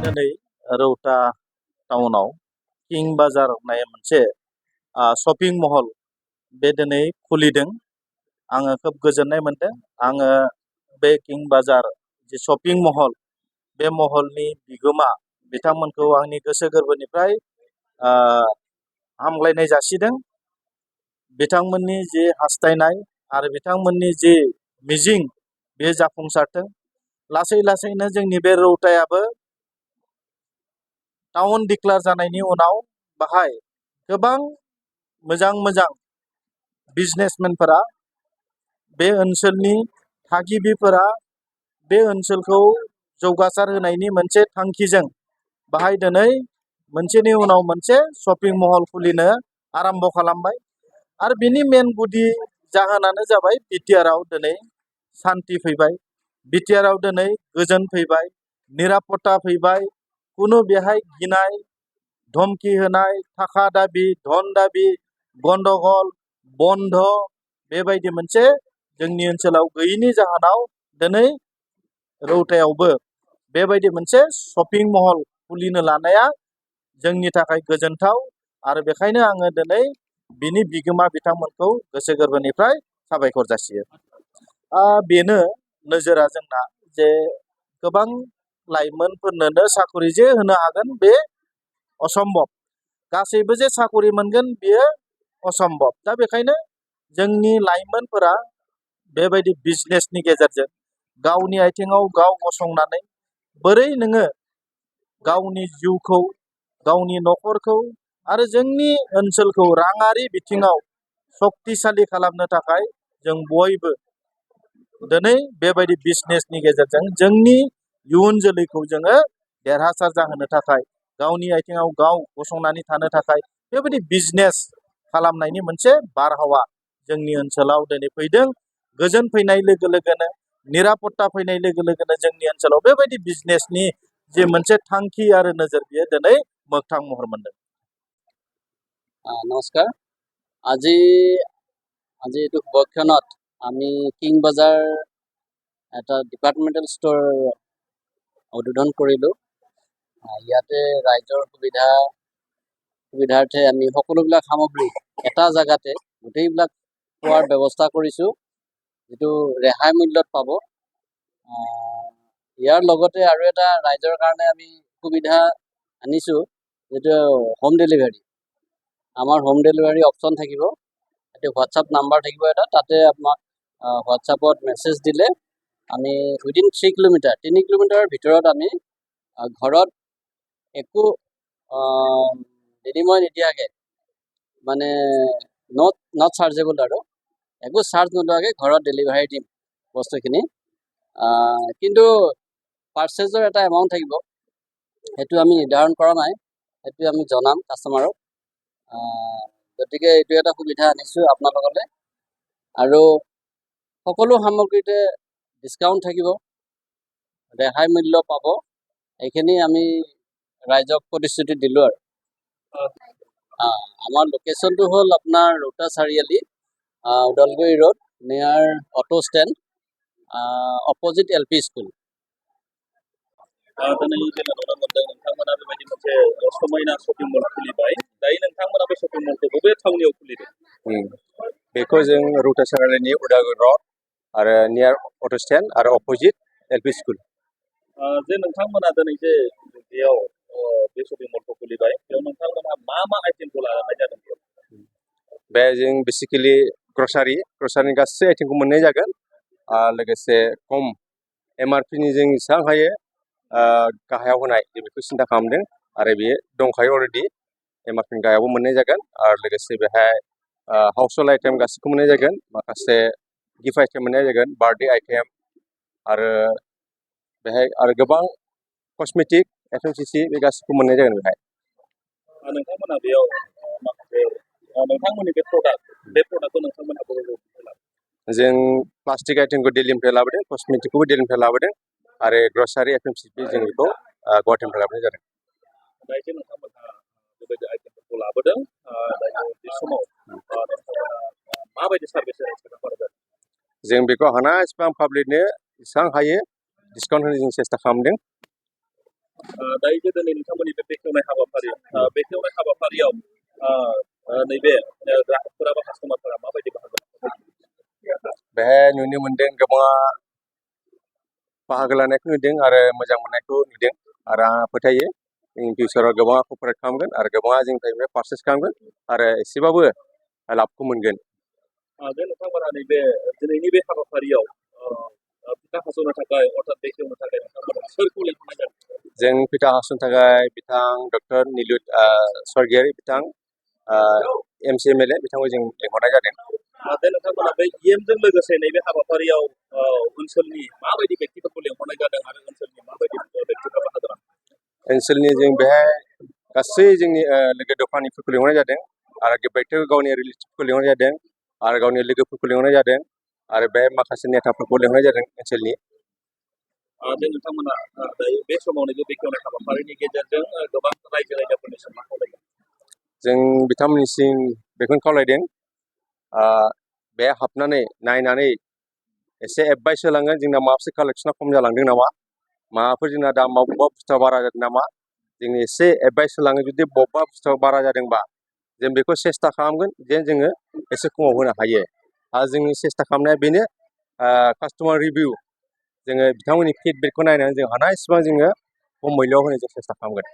दिनै रौता टाउनाव किं बाजार होननाय मोनसे शपिं महल बे दिनै खुलिदों। आङो खोब गोजोननाय मोनदों। आङो बे किं बाजार जे शपिं महल बे महलनि बिगोमा बिथांमोनखौ आंनि गोसो गोरबोनिफ्राय हामग्लायनाय जासिदों। बिथांमोननि जे हास्थायनाय आरो बिथांमोननि जे मिजिं बे जाफुंसारथों। लासै लासैनो जोंनि बे रौतायाबो टाउन डिक्लेयार जानायनि उनाव बाहाय गोबां मोजां मोजां बिजनेसमेनफोरा बे ओनसोलनि थागिबिफोरा बे ओनसोलखौ जौगासार होनायनि मोनसे थांखिजों बाहाय दिनै मोनसेनि उनाव मोनसे शपिं महल खुलिनो आरम्भ खालामबाय। आरो बिनि मेन गुदि जाहोनानो जाबाय BTRआव दिनै सान्ति फैबाय, BTRआव दिनै गोजोन फैबाय, निरापत्ता फैबाय। कुनु बेहाय गिनाय, धमकी होनाय, थाखा दाबि, धन दाबि, गन्दगल, बन्ध बेबायदि मोनसे जोंनि ओनसोलाव गैयिनि जाहोनाव दिनै रौतायावबो बेबायदि मोनसे शपिं महल खुलिनो लानाया जोंनि थाखाय गोजोनथाव। आरो बेखायनो आङो दिनै बिनि बिगोमा बिथांमोनखौ गोसो गोरबोनिफ्राय साबायखर जासियो। बेनो नोजोरा जोंना जे गोबां लाइमोनफोरनो साकरि जे होनो हागोन बे असम्भब। गासैबो जे साकरि मोनगोन बेयो असम्भब। दा बेखायनो जोंनि लाइमोनफोरा बेबायदि बिजनेसनि गेजेरजों गावनि आथिङाव गाव गसंनानै बोरै नोङो गावनि जिउखौ, गावनि न'खरखौ आरो जोंनि ओनसोलखौ राङारि बिथिङाव सक्तिशालि खालामनो थाखाय जों बयबो दिनै बेबायदि बिजनेसनि गेजेरजों जोंनि इयुन जोलैखौ जोङो देरहासार जाहोनो थाखाय, गावनि आथिङाव गाव गसंनानै थानो थाखाय बेबायदि बिजनेस खालामनायनि मोनसे बारहावा जोंनि ओनसोलाव दिनै फैदों। गोजोन फैनाय लोगो लोगोनो, निरापत्ता फैनाय लोगो लोगोनो जोंनि ओनसोलाव बेबायदि बिजनेसनि जे मोनसे थांखि आरो नोजोर बियो दिनै मोगथां महर मोनदों। नमस्कार। আজি এইটো শুভক্ষণত আমি কিং বাজাৰ এটা ডিপাৰ্টমেণ্টেল ষ্ট'ৰ উদ্বোধন কৰিলোঁ। ইয়াতে ৰাইজৰ সুবিধাৰ্থে আমি সকলোবিলাক সামগ্ৰী এটা জাগাতে গোটেইবিলাক পোৱাৰ ব্যৱস্থা কৰিছোঁ, যিটো ৰেহাই মূল্যত পাব। ইয়াৰ লগতে আৰু এটা ৰাইজৰ কাৰণে আমি সুবিধা আনিছোঁ, যিটো হোম ডেলিভাৰী। আমাৰ হোম ডেলিভাৰী অপশ্যন থাকিব। এইটো হোৱাটছআপ নাম্বাৰ থাকিব এটা, তাতে আপোনাক হোৱাটছআপত মেছেজ দিলে আমি উইদিন 3 কিলোমিটাৰৰ ভিতৰত আমি ঘৰত একো বিনিময় নিদিয়াকৈ, মানে নট চাৰ্জেবল আৰু একো চাৰ্জ নোলোৱাকৈ ঘৰত ডেলিভাৰী দিম বস্তুখিনি। কিন্তু পাৰ্চেজৰ এটা এমাউণ্ট থাকিব, সেইটো আমি নিৰ্ধাৰণ কৰা নাই, সেইটো আমি জনাম কাষ্টমাৰক। গতিকে এইটো এটা সুবিধা আনিছোঁ আপোনালোকলৈ। আৰু সকলো সামগ্ৰীতে ডিছকাউণ্ট থাকিব, ৰেহাই মূল্য পাব, এইখিনি আমি ৰাইজক প্ৰতিশ্ৰুতি দিলোঁ। আৰু আমাৰ লোকেশ্যনটো হ'ল আপোনাৰ ৰৌতা চাৰিআলি, Udalguri road, near auto stand, opposite LP school. दिनै जोङो नुनो मोनदों नोंथांमोना बेबायदि मोनसे समायना शपिं मल खुलिबाय। दायो नोंथांमोना बे शपिं मलखौ बबे थावनियाव खुलिदों? बेखौ जों रौता सारिआलिनि उदालगुरि रड आरो नियार अट' स्टेन्ड आरो अपोजिट LP स्कुल। जे नोंथांमोना दिनै जे बेयाव बे शपिं मलखौ खुलिबाय, बेयाव नोंथांमोना मा मा आइटेमखौ लानाय जादों? बे जों बेसिकेलि ग्रसारिनि गासै आइटेमखौ मोननाय जागोन। लोगोसे खम MRPनि जों जेसेबां हायो गाहायाव होनाय बेखौ सिन्था खालामदों, आरो बेयो दंखायो अलरेडि। MRPनि गाहायावबो मोननाय जागोन, आरो लोगोसे बेहाय हाउसहल्ड आइटेम गासैखौ मोननाय जागोन। माखासे गिफ्ट आइटेम मोननाय जागोन, बार्थडे आइटेम, आरो बेहाय आरो गोबां कस्मेटिक FMCG बे गासैखौ मोननाय जागोन बेहाय। नोंथांमोना बेयाव माखासे नोंथांमोननि बे प्रडाक्टखौ नोंथांमोना बबे लाबोदों? जों प्लास्टिक आइटेमखौ दिल्लीनिफ्राय लाबोदों, कस्मेटिकखौबो दिल्लीनिफ्राय लाबोदों, आरो ग्रसारि FMCG जों बेखौ गुवाहाटीनिफ्राय लाबोनाय जादों। दायो नोंथांमोनहा बेबायदि आइटेमफोरखौ लाबोदों, दायो बे समाव नोंथांमोना माबायदि सार्भिस होनो? जों बेखौ हानाय एसेबां पाब्लिकनो जेसेबां हायो डिसकाउन्ट होनो जों सेस्था खालामदों। दायो दिनै नोंथांमोननि बे बेखेवनाय हाबाफारि बेखेवनाय हाबाफारियाव नैबे ग्राहकफोरा बा कास्टमारफोरा माबायदि बाहागो बेहाय नुनो मोनदों गोबाङा बाहागो लानायखौ नुदों आरो मोजां मोननायखौ नुदों आरो आं फोथायो इन फिउचाराव गोबाङा कपारेट खालामगोन आरो गोबाङा जोंनिफ्राय पारचेस खालामगोन आरो एसेबाबो लाबखौ मोनगोन। बे नोंथांमोना नैबे दिनैनि बे हाबाफारियाव फिथा हास'नो थाखाय अर्थात बेखेवनो थाखाय नोंथांमोना सोरखौ लिंहरनाय जादों? जों फिथा हास'नो थाखाय बिथां डक्टर निलुत स्वर्गियारि बिथां MC MLA बिथांखौ जों लिंहरनाय जादों। बे नोंथांमोना बे EMजों लोगोसे नैबे हाबाफारियाव ओनसोलनि माबायदि व्यक्तिफोरखौ लिंहरनाय जादों आरो ओनसोलनि माबायदि व्यक्तिफोरा बाहागो लादों? ओनसोलनि जों बेहाय गासै जोंनि लोगो दखानिफोरखौ लिंहरनाय जादों आरो बेहायथ' गावनि रिलेटिभफोरखौ लिंहरनाय जादों आरो गावनि लोगोफोरखौ लिंहरनाय जादों आरो बे माखासे नेताफोरखौ लिंहरनाय जादों ओनसोलनि। बे नोंथांमोना दायो बे समावनो बे बेखेवनाय हाबाफारिनि गेजेरजों गोबां रायजो राजाफोरनिसिम मा खावलायगोन? जों बिथांमोननिसिम बेखौनो खावलायदों बे हाबनानै नायनानै एसे एडभाइस होलांगोन जोंना माबाफोर कालेक्सना खम जालांदों नामा, माबाफोर जोंना दा बबेबा बुस्थुआ बारा जादों नामा, जों एसे एडभाइस होलाङो जुदि बबेबा बुस्थुआ बारा जादोंबा जों बेखौ सेस्था खालामगोन जे जोङो एसे खमाव होनो हायो आरो जोंनि सेस्था खालामनाया बेनो कास्टमार रिभिउ जोङो बिथांमोननि फिडबेकखौ नायनानै जों हानाय इसिबां जोङो खम मुल्यआव होनो जों सेस्था खालामगोन।